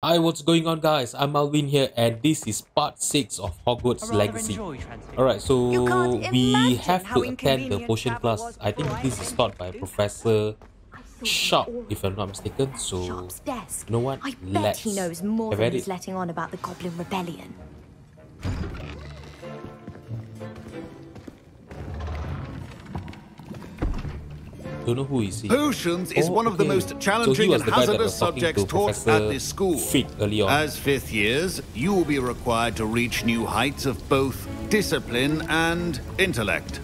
Hi, what's going on, guys? I'm Alvin here, and this is part 6 of Hogwarts Legacy. Alright, You can't so we imagine have how to attend the inconvenient potion travel class. was I think before I this was is able taught to by do it. Professor I saw him Sharp, all if I'm not mistaken. So, Sharp's desk. you know what? I bet he Let's knows more have than at he's it. letting on about the Goblin Rebellion. Don't know who is he. Potions is one of the most So he challenging was and the guy that hazardous was talking subjects to taught Professor at this school. Fig early on. As fifth years, you will be required to reach new heights of both discipline and intellect.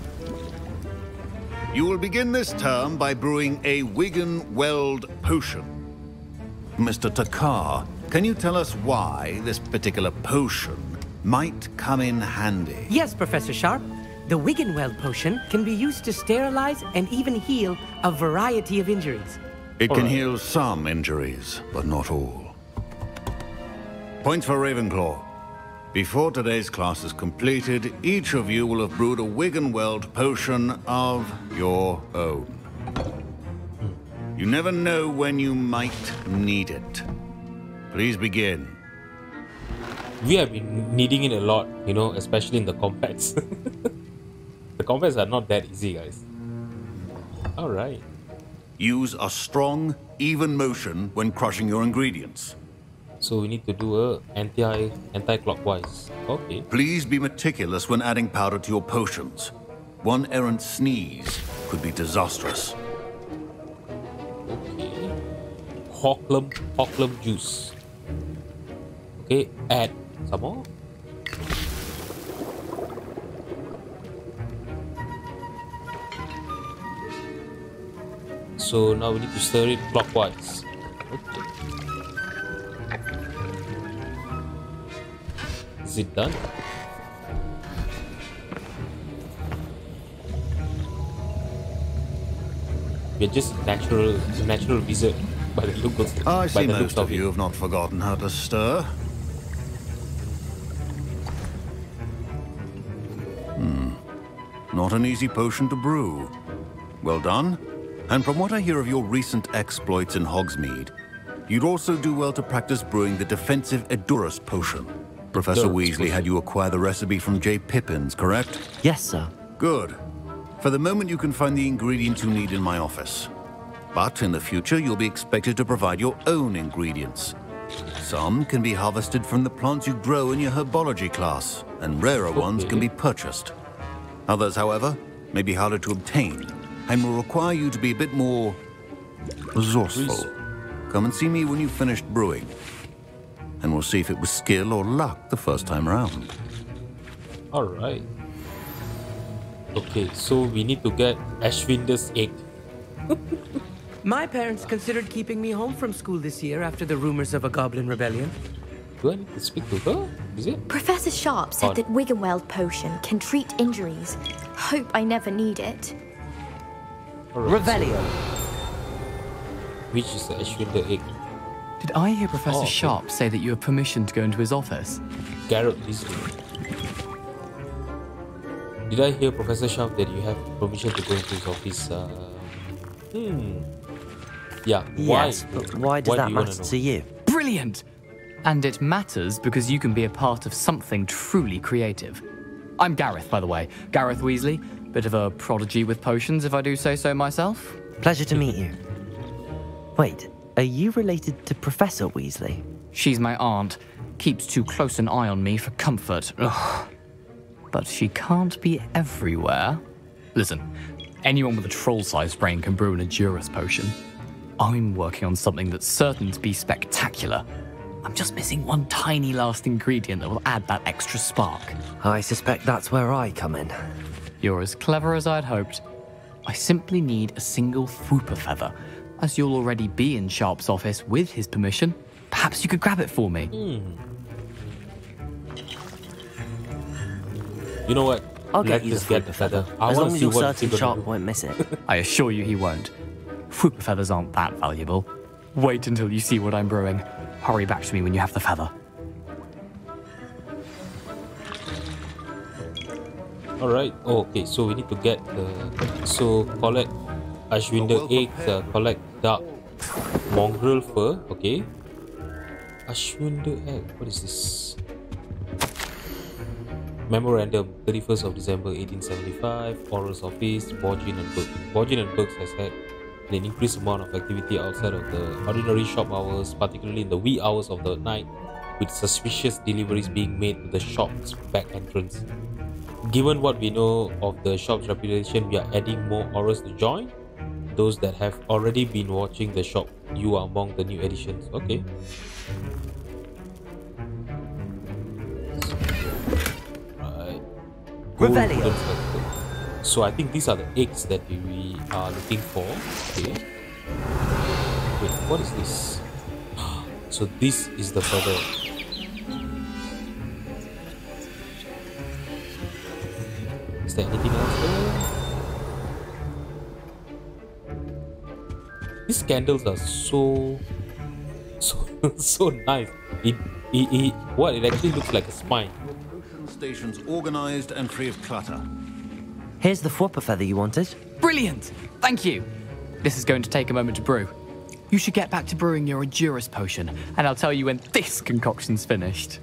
You will begin this term by brewing a Wigan-Weld potion. Mr. Takar, can you tell us why this particular potion might come in handy? Yes, Professor Sharp. The Wiggenweld potion can be used to sterilize and even heal a variety of injuries. It can Alright. heal some injuries, but not all. Points for Ravenclaw. Before today's class is completed, each of you will have brewed a Wiggenweld potion of your own. You never know when you might need it. Please begin. We have been needing it a lot, you know, especially in the combats. The combats are not that easy, guys. Alright. Use a strong, even motion when crushing your ingredients. So we need to do a anti-clockwise. Okay. Please be meticulous when adding powder to your potions. One errant sneeze could be disastrous. Okay. Hoklum juice. Okay, add some more. So now we need to stir it clockwise. Okay. Is it done? We're just natural wizard by the look of I by see the looks most of it. you have not forgotten how to stir. Not an easy potion to brew. Well done. And from what I hear of your recent exploits in Hogsmeade, you'd also do well to practice brewing the defensive Edurus potion. Professor Edurus Weasley had you acquire the recipe from J. Pippins, correct? Yes, sir. Good. For the moment, you can find the ingredients you need in my office. But in the future, you'll be expected to provide your own ingredients. Some can be harvested from the plants you grow in your herbology class, and rarer ones can be purchased. Others, however, may be harder to obtain, and will require you to be a bit more resourceful. Come and see me when you've finished brewing, and we'll see if it was skill or luck the first time around. Alright. Okay, so we need to get Ashwinder's egg. My parents considered keeping me home from school this year after the rumors of a Goblin Rebellion. Do I need to speak to her? Is it? Professor Sharp said Odd. that Wiggenweld potion can treat injuries. Hope I never need it. Alright, Revelio. which is the Ashwinder egg? Did I hear Professor okay. Sharp say that you have permission to go into his office? Garrett Weasley. Did I hear Professor Sharp that you have permission to go into his office? Yeah. Yes, but why does that do you wanna matter know? to you? Brilliant! And it matters because you can be a part of something truly creative. I'm Gareth, by the way. Gareth Weasley. Bit of a prodigy with potions, if I do say so myself. Pleasure to meet you. Wait, are you related to Professor Weasley? She's my aunt. Keeps too close an eye on me for comfort. Ugh. But she can't be everywhere. Listen, anyone with a troll-sized brain can brew an Edurus potion. I'm working on something that's certain to be spectacular. I'm just missing one tiny last ingredient that will add that extra spark. I suspect that's where I come in. You're as clever as I'd hoped. I simply need a single Fwooper feather. As you'll already be in Sharp's office with his permission, perhaps you could grab it for me. You know what? I'll get you Let's the just get Fwooper the feather. feather, I as want long to as see you're what certain it's gonna Sharp do. won't miss it. I assure you he won't. Fwooper feathers aren't that valuable. Wait until you see what I'm brewing. Hurry back to me when you have the feather. Alright. Oh, okay, so we need to get the... So, collect Ashwinder eggs, collect dark mongrel fur, okay. Ashwinder Egg. What is this? Memorandum, 31st of December 1875, Oral's Office, Borgin and Burke. Borgin and Burke has had an increased amount of activity outside of the ordinary shop hours, particularly in the wee hours of the night, with suspicious deliveries being made to the shop's back entrance. Given what we know of the shop's reputation, we are adding more Orals to join. Those that have already been watching the shop, you are among the new additions. Okay. Revelio. So I think these are the eggs that we are looking for. Okay. Wait, what is this? So this is the feather. Is there anything else there? These candles are so nice. It actually looks like a spine. Stations organized and free of clutter. Here's the Fwopper feather you wanted. Brilliant! Thank you. This is going to take a moment to brew. You should get back to brewing your Adurus potion, and I'll tell you when this concoction's finished.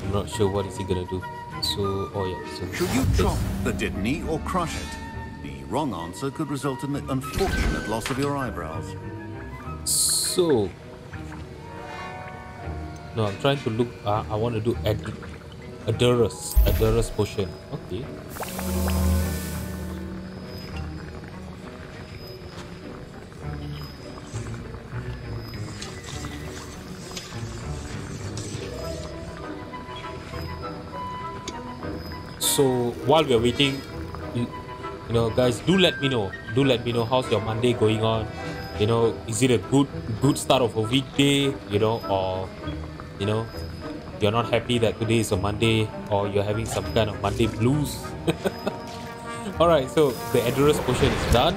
I'm not sure what is he gonna do. So, oh yeah. So should you chop the Didney or crush it? The wrong answer could result in the unfortunate loss of your eyebrows. So, no, I'm trying to look. I want to do Adurus potion. Okay. So while we are waiting, you know, guys, do let me know. Do let me know how's your Monday going on. You know, is it a good start of a weekday? You know, or you know, you're not happy that today is a Monday, or you're having some kind of Monday blues. Alright, so the Adurus potion is done.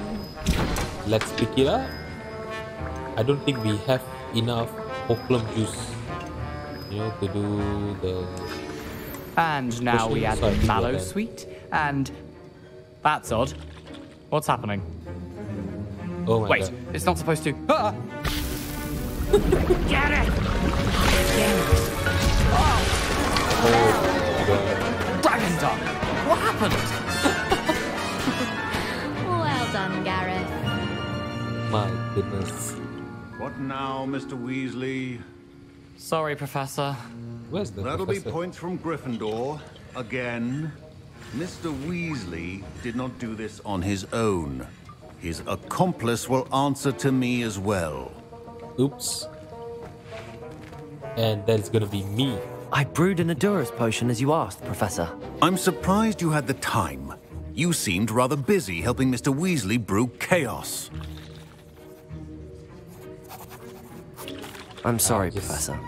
Let's pick it up. I don't think we have enough opium juice, you know, to do the... And now we add the Sorry, mallow sweet, and... That's odd. What's happening? Oh my Wait, god. it's not supposed to... Ah! Get it! Oh my god. Dragon Dog! What happened? Well done, Gareth. My goodness. What now, Mr. Weasley? Sorry, Professor. Where's the That'll professor? be points from Gryffindor. Again. Mr. Weasley did not do this on his own. His accomplice will answer to me as well. Oops. And that's gonna be me. I brewed an Adurus potion as you asked, Professor. I'm surprised you had the time. You seemed rather busy helping Mr. Weasley brew chaos. I'm sorry, yes. Professor.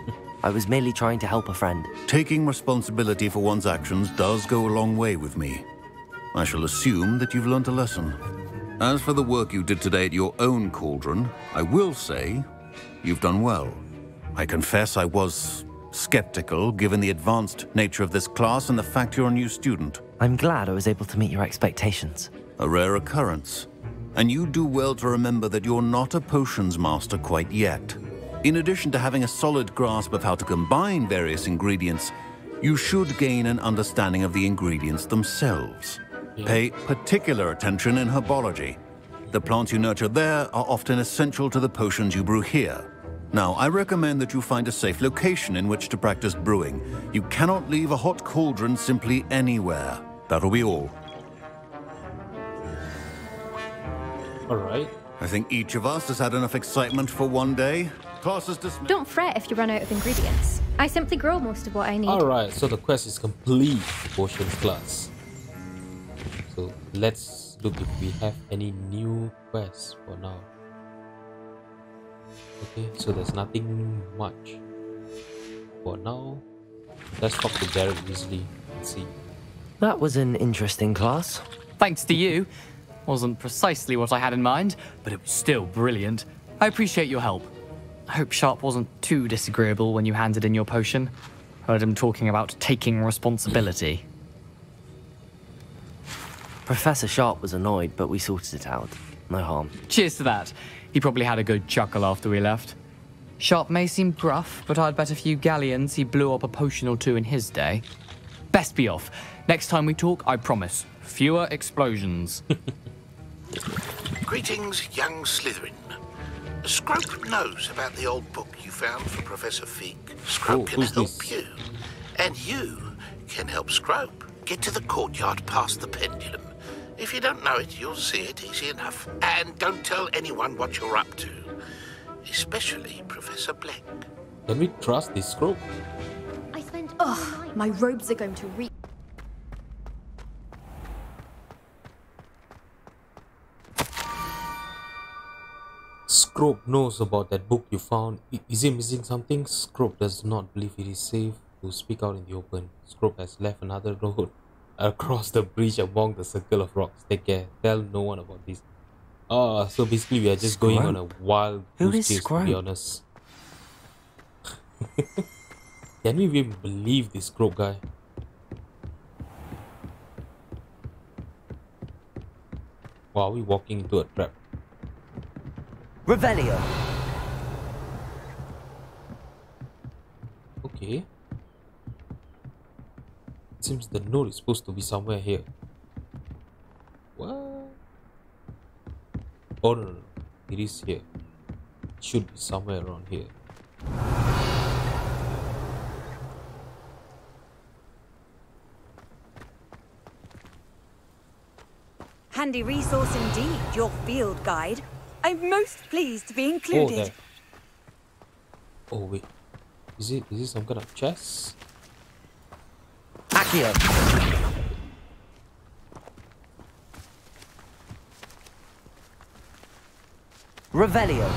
I was merely trying to help a friend. Taking responsibility for one's actions does go a long way with me. I shall assume that you've learnt a lesson. As for the work you did today at your own cauldron, I will say you've done well. I confess I was skeptical given the advanced nature of this class and the fact you're a new student. I'm glad I was able to meet your expectations. A rare occurrence. And you do well to remember that you're not a potions master quite yet. In addition to having a solid grasp of how to combine various ingredients, you should gain an understanding of the ingredients themselves. Pay particular attention in herbology. The plants you nurture there are often essential to the potions you brew here. Now, I recommend that you find a safe location in which to practice brewing. You cannot leave a hot cauldron simply anywhere. That'll be all. Alright. I think each of us has had enough excitement for one day. Class is dismissed. Don't fret if you run out of ingredients. I simply grow most of what I need. Alright, so the quest is complete, potions class. So let's look if we have any new quests for now. Okay, so there's nothing much for now. Let's talk to Garrett Weasley and see. That was an interesting class. Thanks to you. Wasn't precisely what I had in mind, but it was still brilliant. I appreciate your help. I hope Sharp wasn't too disagreeable when you handed in your potion. Heard him talking about taking responsibility. Professor Sharp was annoyed, but we sorted it out. No harm. Cheers to that. He probably had a good chuckle after we left. Sharp may seem gruff, but I'd bet a few galleons he blew up a potion or two in his day. Best be off. Next time we talk, I promise, fewer explosions. Greetings, young Slytherin. Scrope knows about the old book you found for Professor Fig. Scrope can help you. And you can help Scrope. Get to the courtyard past the pendulum. If you don't know it, you'll see it easy enough. And don't tell anyone what you're up to. Especially Professor Black. Can we trust this Scrope? I spent all night. My robes are going to reek. Scrope knows about that book you found. Is he missing something? Scrope does not believe it is safe to speak out in the open. Scrope has left another road across the bridge among the circle of rocks. Take care. Tell no one about this. So basically we are just going on a wild goose chase, to be honest. Can we even believe this Scrope guy? Wow, are we walking into a trap? Revelio. Okay. It seems the note is supposed to be somewhere here. What? Oh no. It is here. It should be somewhere around here. Handy resource indeed, your field guide. I'm most pleased to be included. Oh wait. Is it some kind of chest? Accio. Revelio.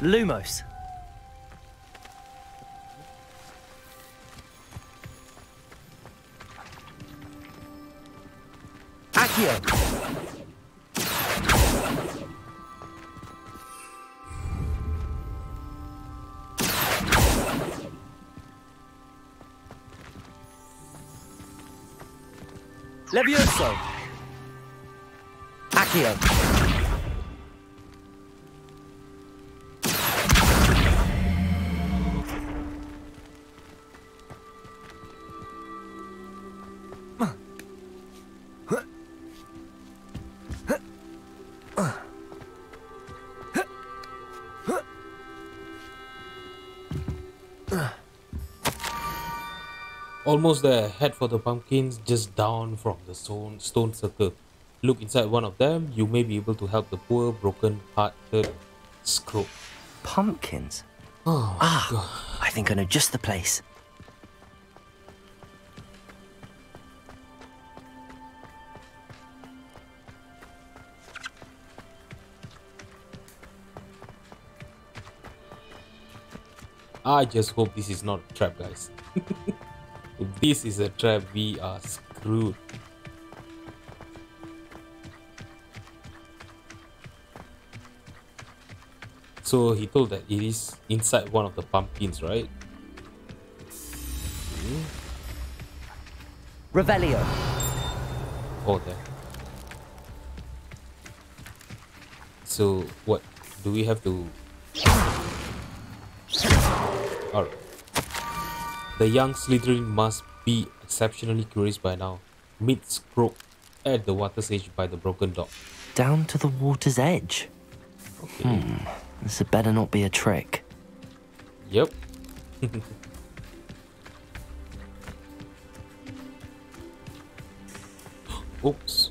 Lumos. Accio. Levioso. Accio. Almost there. Head for the pumpkins just down from the stone circle. Look inside one of them. You may be able to help the poor, broken-hearted Scrope. Pumpkins? Oh, God. I think I know just the place. I just hope this is not a trap, guys. If this is a trap, we are screwed. So he told that it is inside one of the pumpkins, right? Revelio. Oh, there. So what? Do we have to... Alright. The young Slytherin must be exceptionally curious by now. Meet Scrope at the water's edge by the broken dock. Down to the water's edge. Okay. This had better not be a trick. Yep. Oops.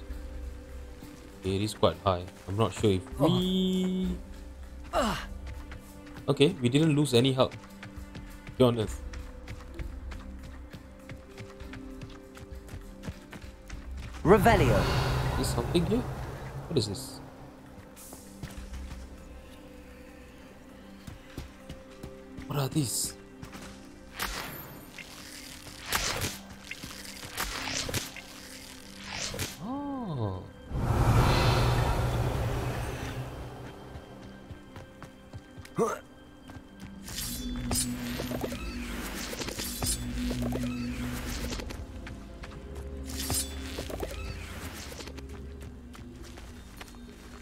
Okay, it is quite high. I'm not sure if we... Okay, we didn't lose any health. Be honest. Revelio. Is something here? What is this? What are these? Oh.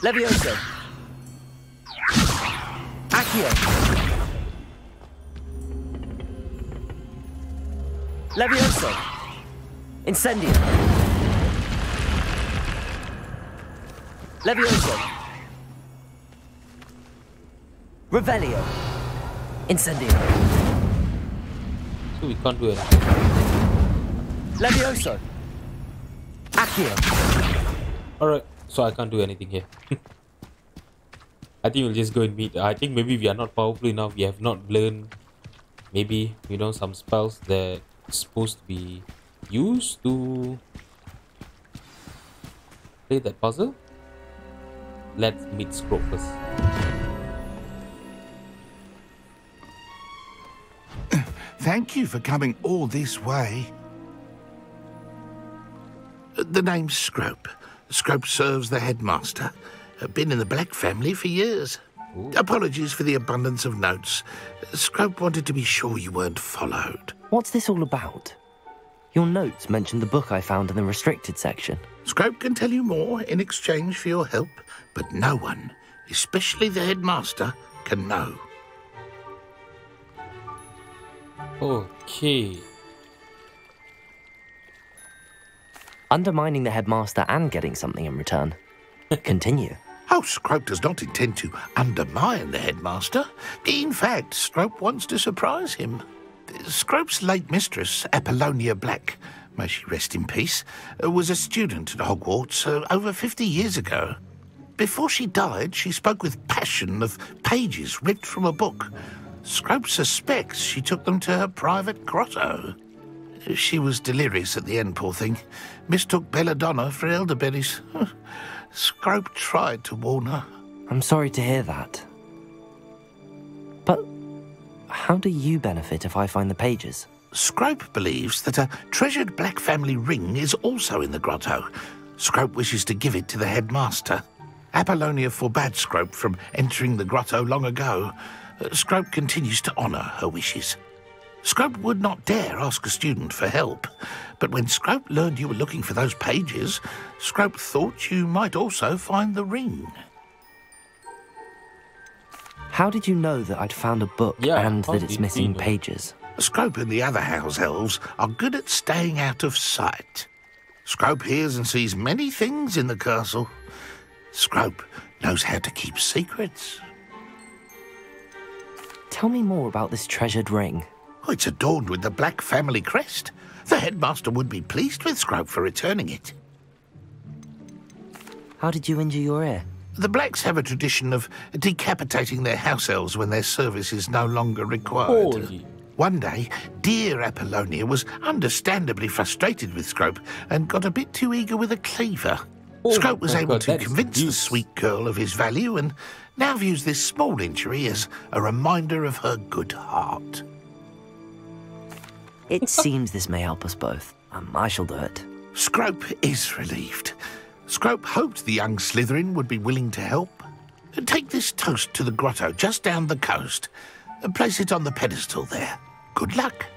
Levioso. Accio. Levioso. Incendio. Levioso. Revelio. Incendio. So we can't do anything. Levioso. Accio. Alright, so I can't do anything here. I think we'll just go and meet. I think maybe we are not powerful enough. We have not learned maybe, you know, some spells that supposed to be used to play that puzzle. Let's meet Scrope first. Thank you for coming all this way. The name's Scrope. Scrope serves the headmaster. Been in the Black family for years. Ooh. Apologies for the abundance of notes. Scrope wanted to be sure you weren't followed. What's this all about? Your notes mentioned the book I found in the restricted section. Scrope can tell you more in exchange for your help, but no one, especially the headmaster, can know. Okay. Undermining the headmaster and getting something in return. Continue. Oh, Scrope does not intend to undermine the headmaster. In fact, Scrope wants to surprise him. Scrope's late mistress, Apollonia Black, may she rest in peace, was a student at Hogwarts over 50 years ago. Before she died, she spoke with passion of pages ripped from a book. Scrope suspects she took them to her private grotto. She was delirious at the end, poor thing. Mistook belladonna for elderberries. Scrope tried to warn her. I'm sorry to hear that. But how do you benefit if I find the pages? Scrope believes that a treasured Black family ring is also in the grotto. Scrope wishes to give it to the headmaster. Apollonia forbade Scrope from entering the grotto long ago. Scrope continues to honour her wishes. Scrope would not dare ask a student for help, but when Scrope learned you were looking for those pages, Scrope thought you might also find the ring. How did you know that I'd found a book and how that it's did missing he know? pages? Scrope and the other house elves are good at staying out of sight. Scrope hears and sees many things in the castle. Scrope knows how to keep secrets. Tell me more about this treasured ring. Oh, it's adorned with the Black family crest. The headmaster would be pleased with Scrope for returning it. How did you injure your ear? The Blacks have a tradition of decapitating their house elves when their service is no longer required. Holy. One day, dear Apollonia was understandably frustrated with Scrope and got a bit too eager with a cleaver. Oh Scrope was my able God, to that is convince the abuse. sweet girl of his value and now views this small injury as a reminder of her good heart. It seems this may help us both. I shall do it. Scrope is relieved. Scrope hoped the young Slytherin would be willing to help. Take this toast to the grotto just down the coast and place it on the pedestal there. Good luck.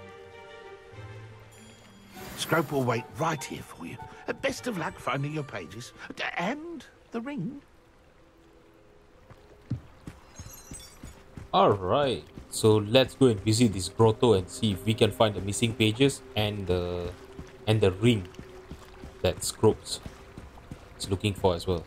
Scrope will wait right here for you. Best of luck finding your pages. And the ring. Alright. So let's go and visit this grotto and see if we can find the missing pages and the ring that Scrope is looking for as well.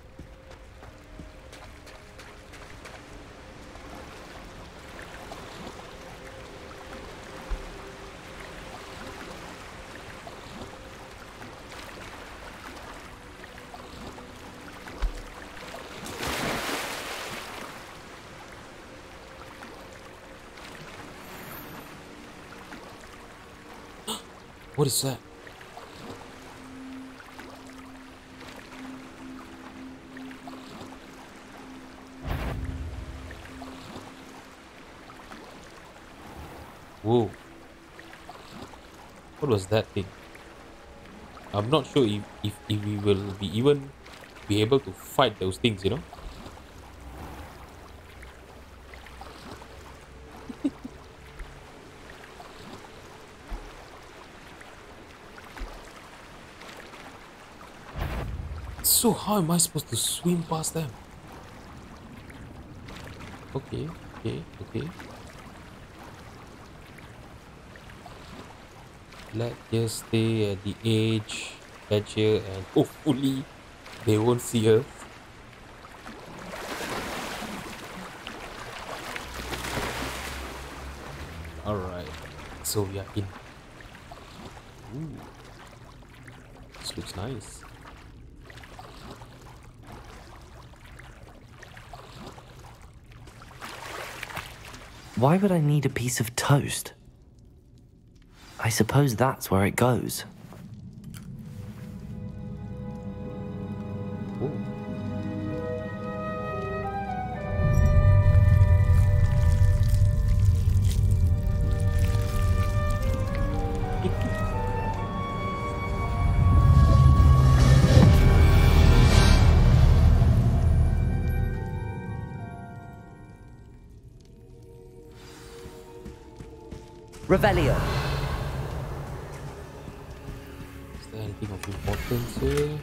What is that? Whoa. What was that thing? I'm not sure if we will be able to fight those things, you know? So how am I supposed to swim past them? Okay, okay, okay. Let's just stay at the edge here, and hopefully they won't see us. Alright, so we are in. Ooh, this looks nice. Why would I need a piece of toast? I suppose that's where it goes. Ooh. Revelio. Is there anything of importance here?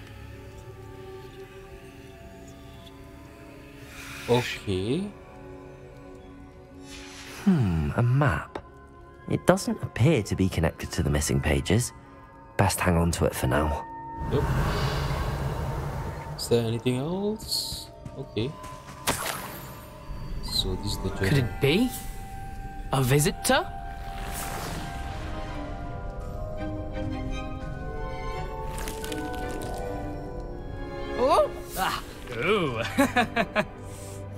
Okay. A map. It doesn't appear to be connected to the missing pages. Best hang on to it for now. Yep. Is there anything else? Okay. So this is the journal. Could it be? A visitor? Oh! Ah! Ooh!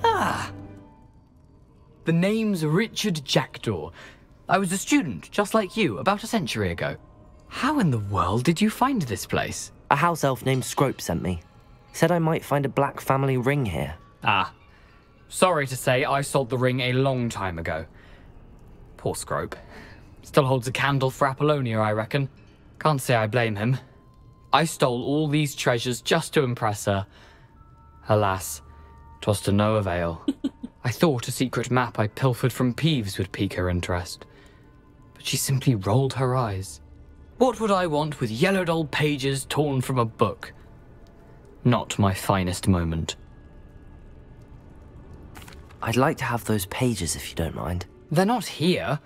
Ah! The name's Richard JACKDAW. I was a student, just like you, about a century ago. How in the world did you find this place? A house elf named Scrope sent me. Said I might find a black family ring here. Ah. Sorry to say, I sold the ring a long time ago. Poor Scrope. Still holds a candle for Apollonia, I reckon. Can't say I blame him. I stole all these treasures just to impress her. Alas, 'twas to no avail. I thought a secret map I pilfered from Peeves would pique her interest. But she simply rolled her eyes. What would I want with yellowed old pages torn from a book? Not my finest moment. I'd like to have those pages if you don't mind. They're not here.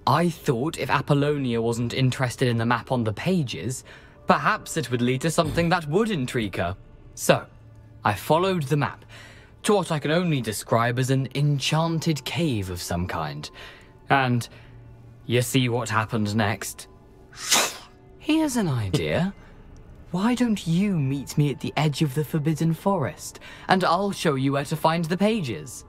I thought if Apollonia wasn't interested in the map on the pages, perhaps it would lead to something that would intrigue her. So, I followed the map to what I can only describe as an enchanted cave of some kind. And you see what happened next? Here's an idea. Why don't you meet me at the edge of the Forbidden Forest, and I'll show you where to find the pages?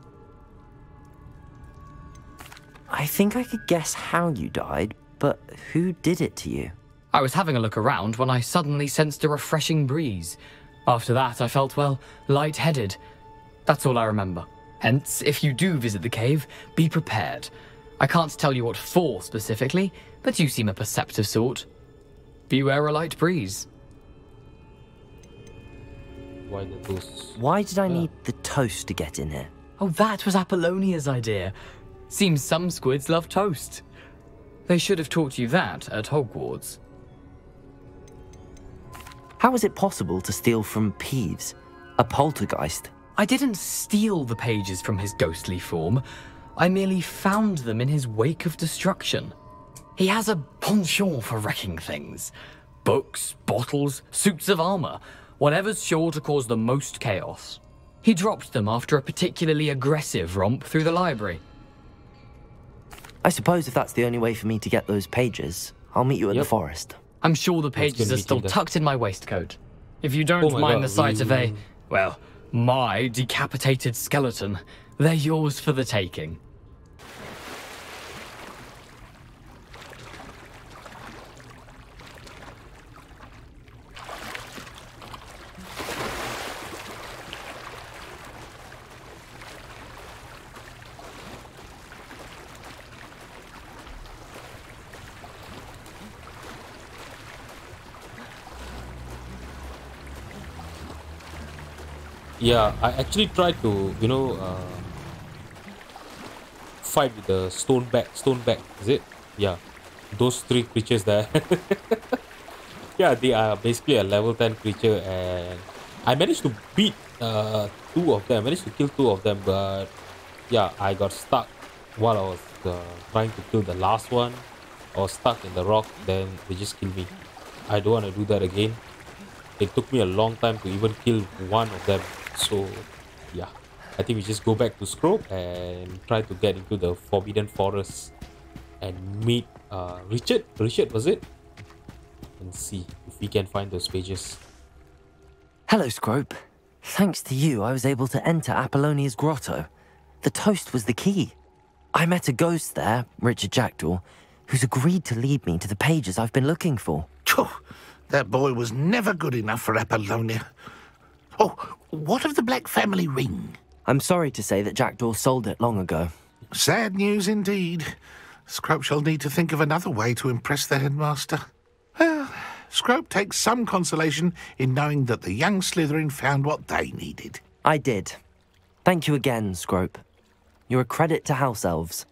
I think I could guess how you died, but who did it to you? I was having a look around when I suddenly sensed a refreshing breeze. After that, I felt, well, lightheaded. That's all I remember. Hence, if you do visit the cave, be prepared. I can't tell you what for specifically, but you seem a perceptive sort. Beware a light breeze. Why the toast? Why did I need the toast to get in here? Oh, that was Apollonia's idea. Seems some squids love toast. They should have taught you that at Hogwarts. How is it possible to steal from Peeves, a poltergeist? I didn't steal the pages from his ghostly form. I merely found them in his wake of destruction. He has a penchant for wrecking things. Books, bottles, suits of armor, whatever's sure to cause the most chaos. He dropped them after a particularly aggressive romp through the library. I suppose if that's the only way for me to get those pages, I'll meet you at the forest. I'm sure the pages are still tucked in my waistcoat. If you don't mind the sight of a, well, my decapitated skeleton, they're yours for the taking. Yeah, I actually tried to, fight with the stoneback, is it? Yeah, those three creatures there. Yeah, they are basically a level 10 creature, and I managed to beat two of them. I managed to kill two of them, but yeah, I got stuck while I was trying to kill the last one. I was stuck in the rock, then they just killed me. I don't want to do that again. It took me a long time to even kill one of them. So, yeah. I think we just go back to Scrope and try to get into the Forbidden Forest and meet Richard. Richard, was it? And see if we can find those pages. Hello, Scrope. Thanks to you, I was able to enter Apollonia's grotto. The toast was the key. I met a ghost there, Richard Jackdaw, who's agreed to lead me to the pages I've been looking for. Phew, that boy was never good enough for Apollonia. Oh, what of the Black Family ring? I'm sorry to say that Jackdaw sold it long ago. Sad news indeed. Scrope shall need to think of another way to impress the headmaster. Well, Scrope takes some consolation in knowing that the young Slytherin found what they needed. I did. Thank you again, Scrope. You're a credit to House Elves.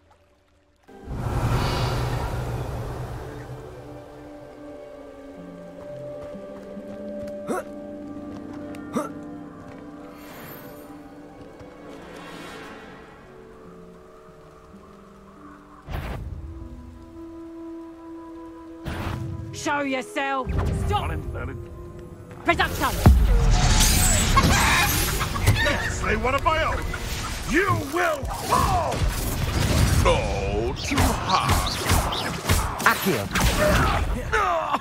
Show yourself! Stop! Production! Say one of my own. You will fall! No, too hard. Accio.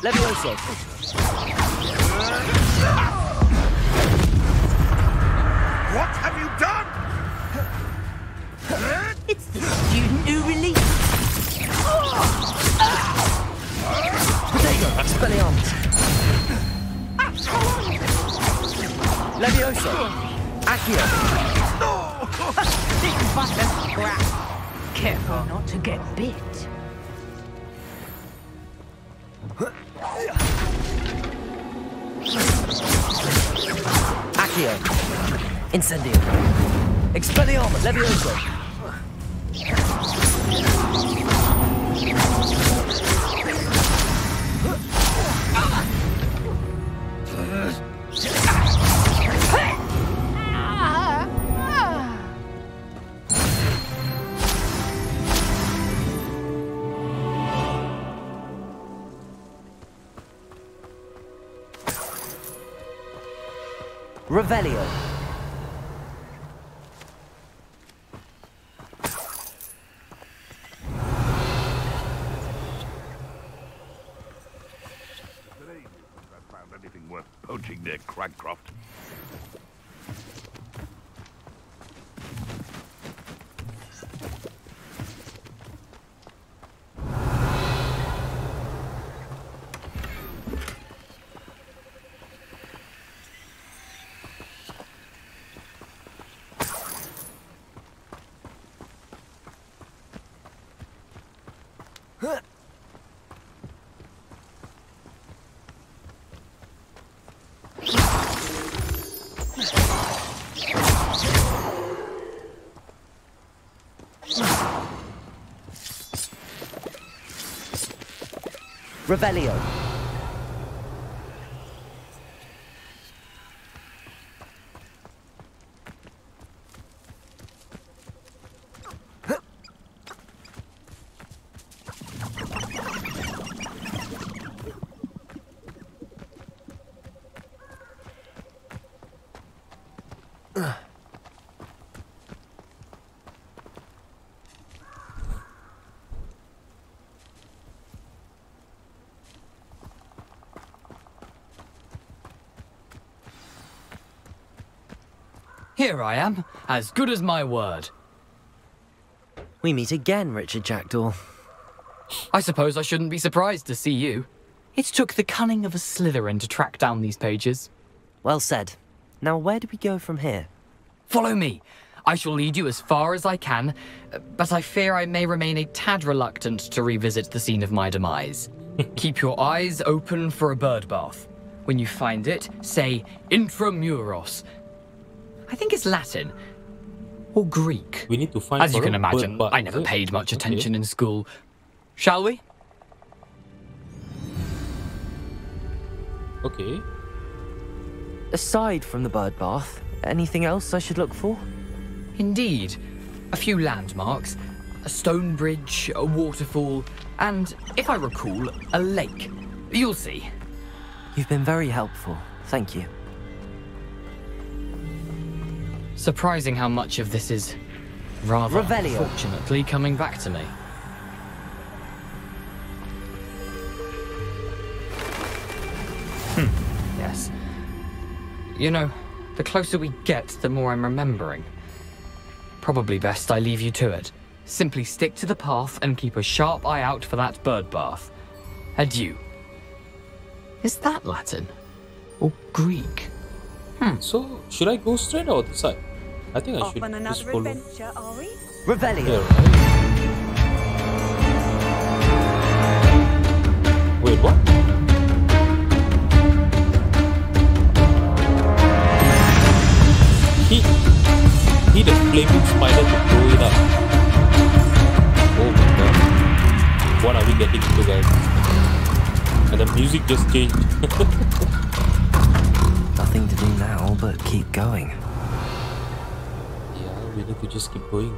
Levioso. What have you done? It's the student who released... Protego. Expelliarmus. Levioso. Accio. This butter's crap. Careful not to get bit. Accio. Incendio. Expelliarmus. Levioso. Revelio. Found anything worth poaching near Cragcroft. Revelio. Here I am, as good as my word. We meet again, Richard Jackdaw. I suppose I shouldn't be surprised to see you. It took the cunning of a Slytherin to track down these pages. Well said. Now where do we go from here? Follow me. I shall lead you as far as I can, but I fear I may remain a tad reluctant to revisit the scene of my demise. Keep your eyes open for a bird bath. When you find it, say intramuros. I think it's Latin. Or Greek. We need to find. As you can imagine, I never paid much attention in school. Shall we? Okay. Aside from the bird bath, anything else I should look for? Indeed. a few landmarks, a stone bridge, a waterfall, and, if I recall, a lake. You'll see. You've been very helpful. Thank you. Surprising how much of this is rather unfortunately coming back to me. Yes. You know, the closer we get, the more I'm remembering. Probably best I leave you to it. Simply stick to the path and keep a sharp eye out for that bird bath. Adieu. Is that Latin? Or Greek? So, should I go straight or this side? I think I Off should on just another follow. adventure, are we? Revelio. Yeah, right. Wait, what? He the flaming spider to blow it up. Oh my god. What are we getting into, guys? And the music just changed. Nothing to do now but keep going. Yeah, we need to just keep going.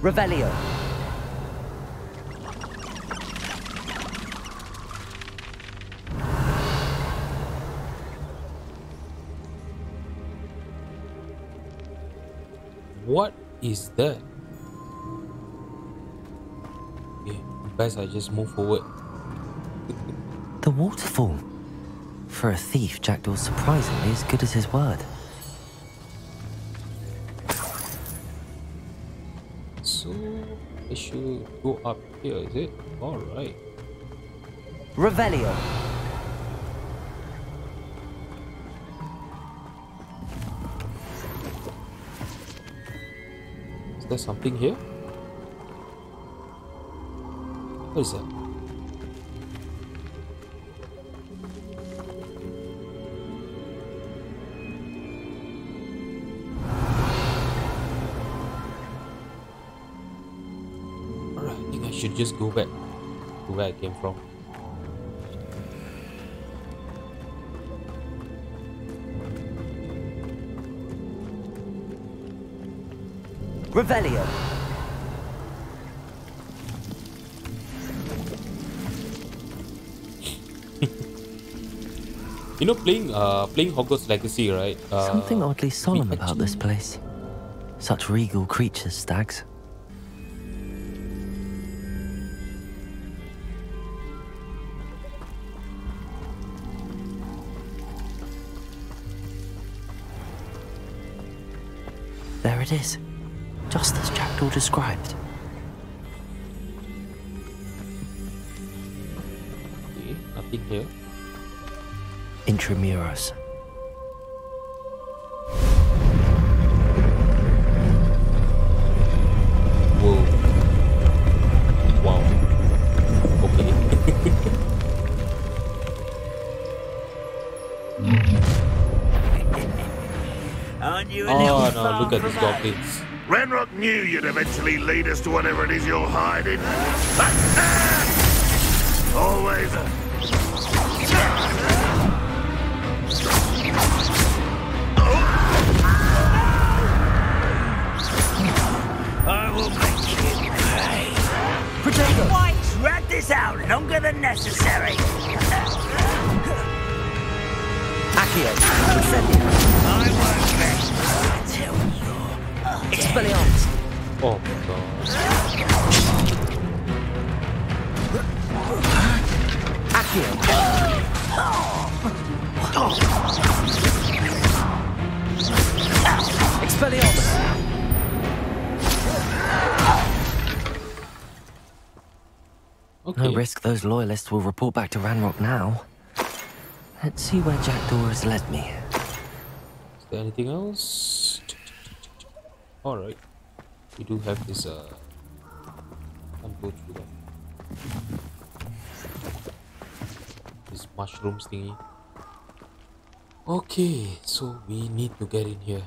Revelio. What is that? Okay, guys, I just move forward. The waterfall. For a thief, Jackdaw's surprisingly as good as his word. So, I should go up here, is it? Alright. Revelio. Is there something here? What is that? Alright, I think I should just go back to where I came from. Revelio. You know, playing Hogwarts Legacy, right? Something oddly solemn about this place. Such regal creatures, stags. There it is, just as Jackdaw described. Okay, nothing here. Intramuros. Whoa. Wow. Okay. Oh no, look at these goblins. Ranrock knew you'd eventually lead us to whatever it is you're hiding. Always. I will make you pay. Potato. Why drag this out longer than necessary? Accio. Incendio. I won't rest until you're Expelliarmus. Oh my god. Accio. Expelliarmus. Okay. No risk those loyalists will report back to Ranrock now. Let's see where Jackdaw has led me. Is there anything else? Alright. We do have this can't go through that. This mushrooms thingy. Okay, so we need to get in here.